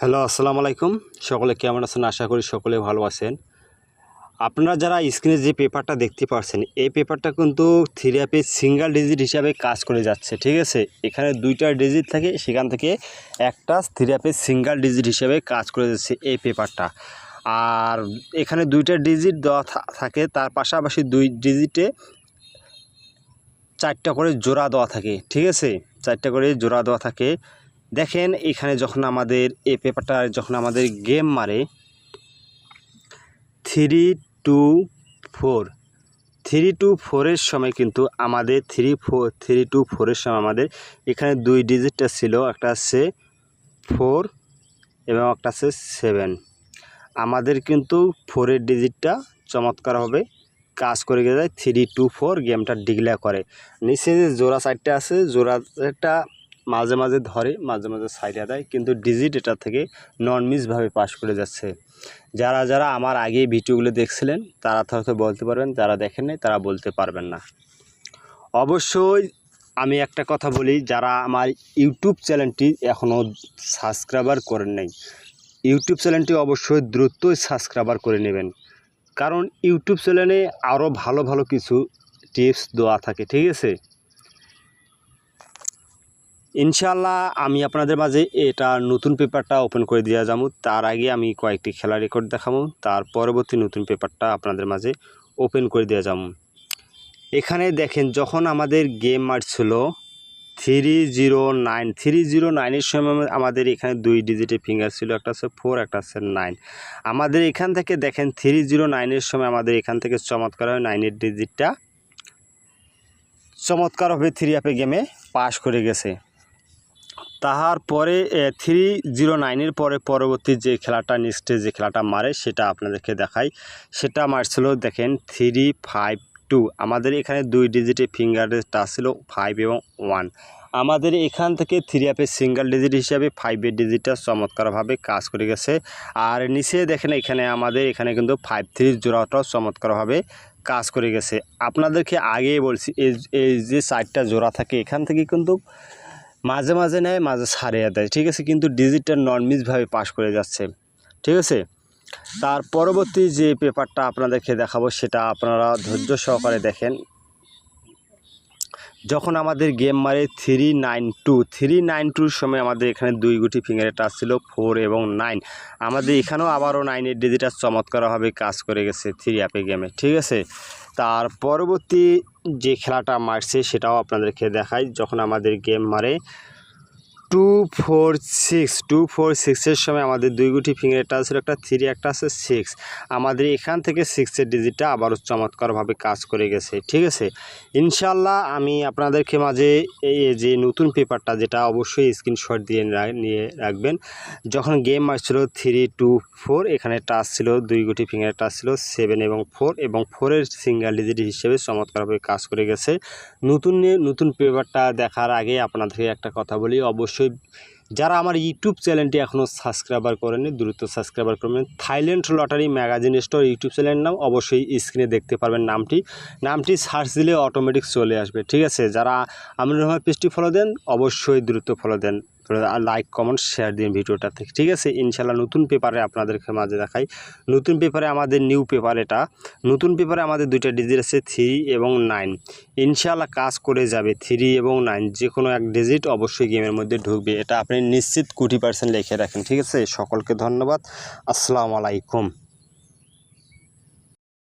Hello, আসসালামু আলাইকুম। সকলে কেমন আছেন? আশা করি সকলে ভালো আছেন। আপনারা যারা স্ক্রিনে যে পেপারটা দেখতে পাচ্ছেন, এই পেপারটা কিন্তু থিওরি সিঙ্গেল ডিজিট হিসাবে কাজ করে যাচ্ছে, ঠিক আছে? এখানে 2টা ডিজিট থাকে, সেখান থেকে একটা থিওরি সিঙ্গেল ডিজিট হিসাবে কাজ করে যাচ্ছে এই পেপারটা। আর এখানে 2টা ডিজিট দেওয়া থাকে, তার পাশাপাশি 2 ডিজিটে 4টা করে জোড়া দেওয়া থাকে, ঠিক আছে? 4টা করে জোড়া দেওয়া থাকে। দেখেন এখানে যখন আমাদের এই পেপারটা যখন আমাদের গেম মারে 3 2 4 3 2 4 এর সময় কিন্তু আমাদের 3 2 4 এর সময় আমাদের এখানে 2 ডিজিটটা ছিল, একটা আছে 4 এবং একটা আছে 7। আমাদের কিন্তু 4 এর ডিজিটটা চমৎকারভাবে কাজ করে যায়। 3 2 4 গেমটা ডিক্লেয়ার করে। নিচে যে জোড়া সাইডটা আছে, জোড়া একটা মাঝে মাঝে ধরে, মাঝে মাঝে সাইডে দেয়, কিন্তু ডিজিট এটা থেকে নন মিসভাবে পাস করে যাচ্ছে। যারা যারা আমার আগে ভিডিওগুলো দেখছিলেন তারা হয়তো বলতে পারবেন, যারা দেখেন নাই তারা বলতে পারবেন না। অবশ্যই আমি একটা কথা বলি, যারা আমার ইউটিউব চ্যানেলটি এখনও সাবস্ক্রাইবার করেন নাই, ইউটিউব চ্যানেলটি অবশ্যই দ্রুতই সাবস্ক্রাইবার করে নেবেন, কারণ ইউটিউব চ্যানেলে আরও ভালো ভালো কিছু টিপস দেওয়া থাকে, ঠিক আছে? ইনশাআল্লাহ আমি আপনাদের মাঝে এটা নতুন পেপারটা ওপেন করে দিয়ে যাবো। তার আগে আমি কয়েকটি খেলা রেকর্ড দেখাবো, তার পরবর্তী নতুন পেপারটা আপনাদের মাঝে ওপেন করে দিয়ে যাবো। এখানে দেখেন যখন আমাদের গেম মারছিল 309 এর সময় আমাদের এখানে 2 ডিজিটের ফিঙ্গার ছিল, একটা আছে 4, একটা আছে 9। আমাদের এখান থেকে দেখেন 309 এর সময় আমাদের এখান থেকে চমৎকার হয় 9 এর ডিজিটটা চমৎকারভাবে 3 গেমে পাস করে গেছে। তাহার পরে 309 এর পরে পরবর্তী যে খেলাটা নেক্সটে যে খেলাটা মারে সেটা আপনাদেরকে দেখাই। সেটা মারছিল দেখেন 352। আমাদের এখানে 2 ডিজিটের ফিঙ্গারের টাচ ছিল 5 এবং 1। আমাদের এখান থেকে 3 সিঙ্গেল ডিজিট হিসাবে 5 এর ডিজিটটা চমৎকারভাবে কাজ করে গেছে। আর নিচে দেখেন এখানে আমাদের এখানে কিন্তু 5-3 জোড়াটাও চমৎকারভাবে কাজ করে গেছে। আপনাদেরকে আগেই বলছি এই যে 4টা জোড়া থাকে এখান থেকে কিন্তু মাঝে মাঝে নেয়, মাঝে ছাড়িয়ে দেয়, ঠিক আছে? কিন্তু ডিজিটটা নন মিসভাবে পাস করে যাচ্ছে, ঠিক আছে? তার পরবর্তী যে পেপারটা আপনাদেরকে দেখাবো সেটা আপনারা ধৈর্য সহকারে দেখেন। যখন আমাদের গেম মারে 392 সময় আমাদের এখানে 2 গুটি ফিঙ্গারে টাচ ছিল 4 এবং 9। আমাদের এখানেও আবারও 9 এর ডিজিটটা চমৎকারভাবে কাজ করে গেছে 3 গেমে, ঠিক আছে? তার পরবর্তী যে খেলাটা মারছে সেটাও আপনাদেরকে দেখাই। যখন আমাদের গেম মারে 246 এর সময় আমাদের 2 গুটি ফিঙ্গারের টাচ ছিল, একটা 3, একটা আছে 6। আমাদের এখান থেকে 6 এর ডিজিটটা আবারও চমৎকারভাবে কাজ করে গেছে, ঠিক আছে? ইনশাআল্লাহ আমি আপনাদেরকে মাঝে এই যে নতুন পেপারটা, যেটা অবশ্যই স্ক্রিনশট দিয়ে নিয়ে রাখবেন। যখন গেম মারছিল 324 এখানে টাচ ছিল 2 গুটি ফিঙ্গারের টাচ ছিল 7 এবং 4 এবং 4 এর সিঙ্গেল ডিজিট হিসেবে চমৎকারভাবে কাজ করে গেছে। নতুন পেপারটা দেখার আগে আপনাদেরকে একটা কথা বলি, অবশ্যই যারা আমার ইউটিউব চ্যানেলটি এখনও সাবস্ক্রাইবার করেনি দ্রুত সাবস্ক্রাইবার করবেন। Thailand lottery magazine store YouTube চ্যানেলের নাম অবশ্যই স্ক্রিনে দেখতে পারবেন। নামটি সার্চ দিলে অটোমেটিক চলে আসবে, ঠিক আছে? যারা আমার পেজটি ফলো দেন অবশ্যই দ্রুত ফলো দেন, লাইক কমেন্ট শেয়ার দিন ভিডিওটা থেকে, ঠিক আছে? ইনশাআল্লাহ নতুন পেপারে আপনাদেরকে মাঝে দেখাই। নতুন পেপারে আমাদের নিউ পেপার, এটা নতুন পেপারে আমাদের 2টা ডিজিট আছে 3 এবং 9। ইনশাআল্লাহ কাজ করে যাবে 3 এবং 9, যে কোনো এক ডিজিট অবশ্যই গেমের মধ্যে ঢুকবে, এটা আপনি নিশ্চিত 20% লিখে রাখেন, ঠিক আছে? সকলকে ধন্যবাদ। আসসালামু আলাইকুম।